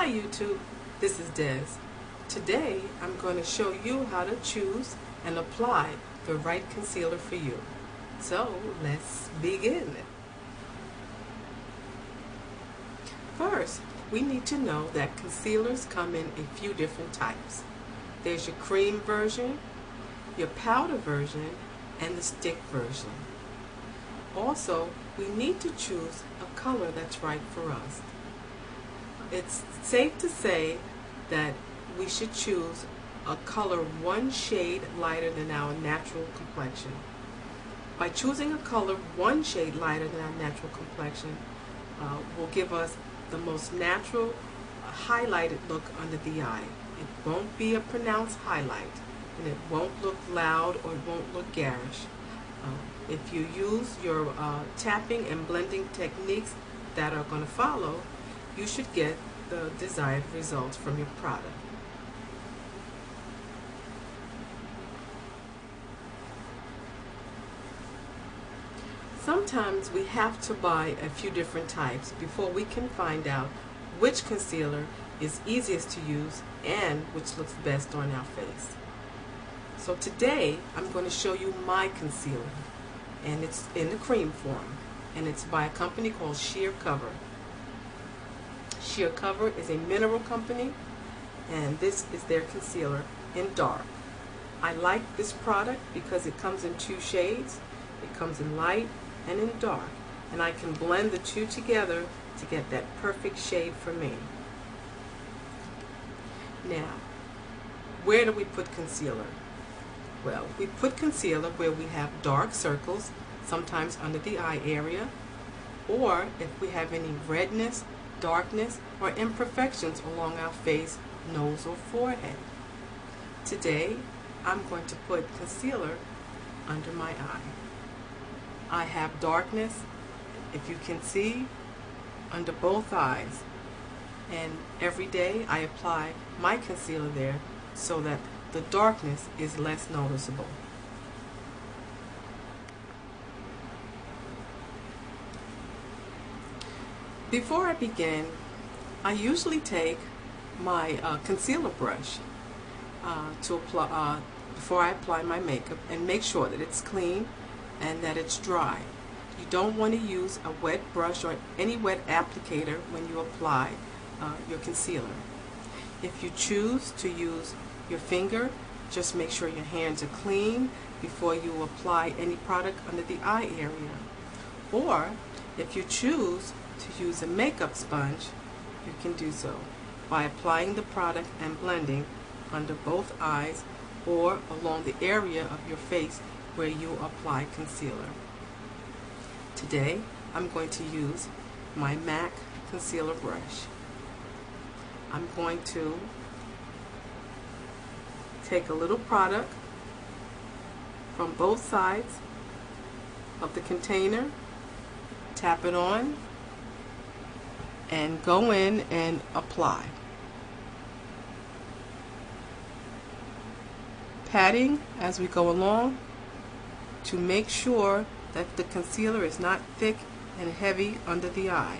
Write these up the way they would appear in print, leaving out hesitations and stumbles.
Hi YouTube, this is Des. Today I'm going to show you how to choose and apply the right concealer for you. So let's begin. First, we need to know that concealers come in a few different types. There's your cream version, your powder version, and the stick version. Also, we need to choose a color that's right for us. It's safe to say that we should choose a color one shade lighter than our natural complexion. By choosing a color one shade lighter than our natural complexion will give us the most natural highlighted look under the eye. It won't be a pronounced highlight, and it won't look loud or it won't look garish. If you use your tapping and blending techniques that are going to follow, you should get the desired results from your product. Sometimes we have to buy a few different types before we can find out which concealer is easiest to use and which looks best on our face. So today I'm going to show you my concealer, and it's in the cream form, and it's by a company called Sheer Cover. Sheer Cover is a mineral company, and this is their concealer in dark. I like this product because it comes in two shades. It comes in light and in dark, and I can blend the two together to get that perfect shade for me. Now, where do we put concealer? Well, we put concealer where we have dark circles, sometimes under the eye area, or if we have any redness, darkness, or imperfections along our face, nose, or forehead. Today, I'm going to put concealer under my eye. I have darkness, if you can see, under both eyes, and every day I apply my concealer there so that the darkness is less noticeable. Before I begin, I usually take my concealer brush to apply before I apply my makeup, and make sure that it's clean and that it's dry. You don't want to use a wet brush or any wet applicator when you apply your concealer. If you choose to use your finger, just make sure your hands are clean before you apply any product under the eye area. Or if you choose to use a makeup sponge, you can do so by applying the product and blending under both eyes or along the area of your face where you apply concealer. Today I'm going to use my MAC concealer brush. I'm going to take a little product from both sides of the container, tap it on, and go in and apply. Patting as we go along to make sure that the concealer is not thick and heavy under the eye.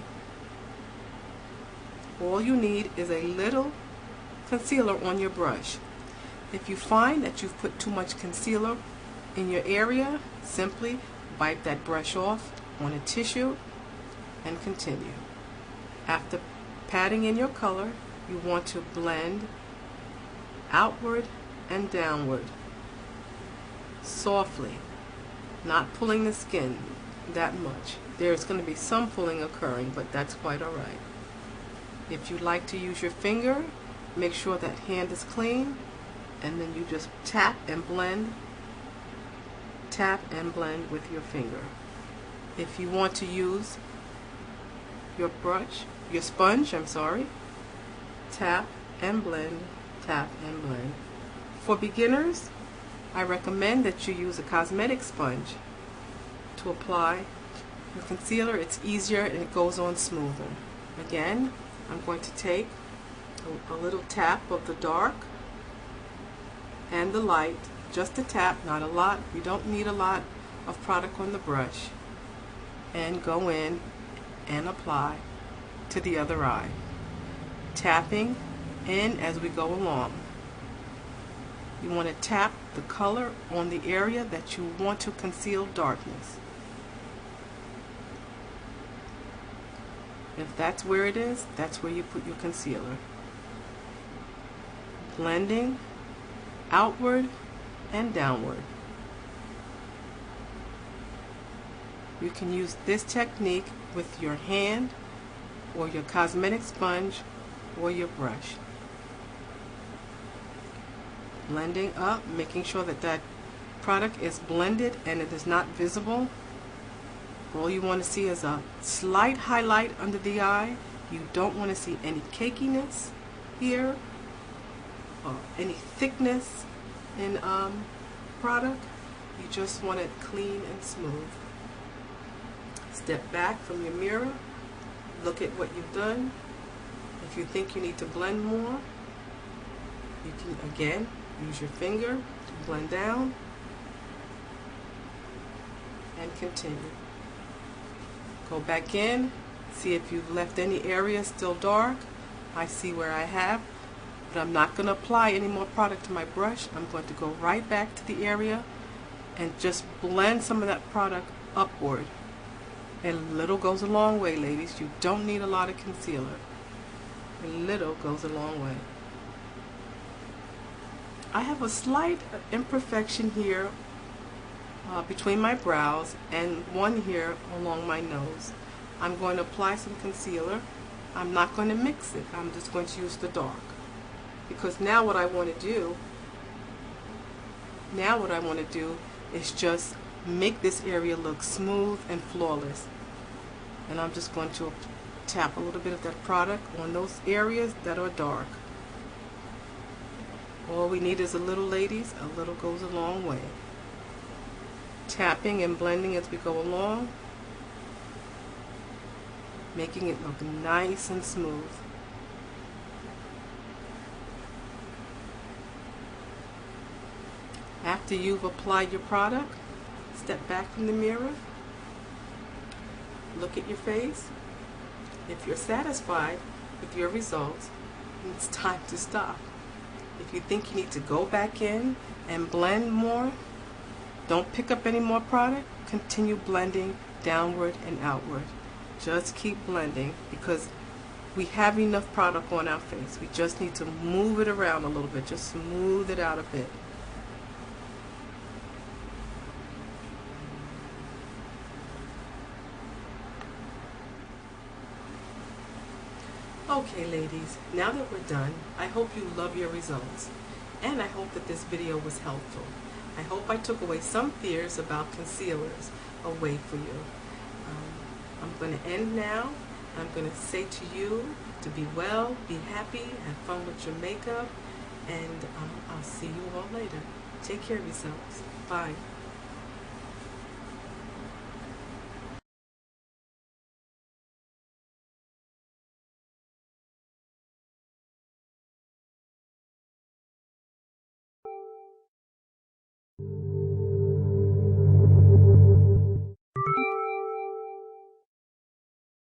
All you need is a little concealer on your brush. If you find that you've put too much concealer in your area, simply wipe that brush off on a tissue and continue. After patting in your color, you want to blend outward and downward softly, not pulling the skin that much. There's going to be some pulling occurring, but that's quite alright. If you like to use your finger, make sure that hand is clean, and then you just tap and blend with your finger. If you want to use your sponge, tap and blend, tap and blend. For beginners, I recommend that you use a cosmetic sponge to apply your concealer. It's easier and it goes on smoother. Again, I'm going to take a little tap of the dark and the light, just a tap, not a lot. We don't need a lot of product on the brush, and go in and apply to the other eye. tapping in as we go along. You want to tap the color on the area that you want to conceal darkness. If that's where it is, that's where you put your concealer. Blending outward and downward. You can use this technique with your hand or your cosmetic sponge or your brush. Blending up, making sure that that product is blended and it is not visible. All you want to see is a slight highlight under the eye. You don't want to see any cakiness here or any thickness in product. You just want it clean and smooth. Step back from your mirror, look at what you've done. If you think you need to blend more, you can again use your finger to blend down and continue. Go back in, see if you've left any areas still dark. I see where I have, but I'm not going to apply any more product to my brush. I'm going to go right back to the area and just blend some of that product upward. A little goes a long way, ladies. You don't need a lot of concealer. A little goes a long way. I have a slight imperfection here between my brows and one here along my nose. I'm going to apply some concealer. I'm not going to mix it. I'm just going to use the dark. Because now what I want to do is just make this area look smooth and flawless. And I'm just going to tap a little bit of that product on those areas that are dark. All we need is a little, ladies. A little goes a long way. Tapping and blending as we go along, making it look nice and smooth. After you've applied your product, step back from the mirror, look at your face. If you're satisfied with your results, it's time to stop. If you think you need to go back in and blend more, don't pick up any more product. Continue blending downward and outward. Just keep blending because we have enough product on our face. We just need to move it around a little bit. Just smooth it out a bit. Okay, ladies, now that we're done, I hope you love your results. And I hope that this video was helpful. I hope I took away some fears about concealers away for you. I'm going to end now. I'm going to say to you to be well, be happy, have fun with your makeup, and I'll see you all later. Take care of yourselves. Bye.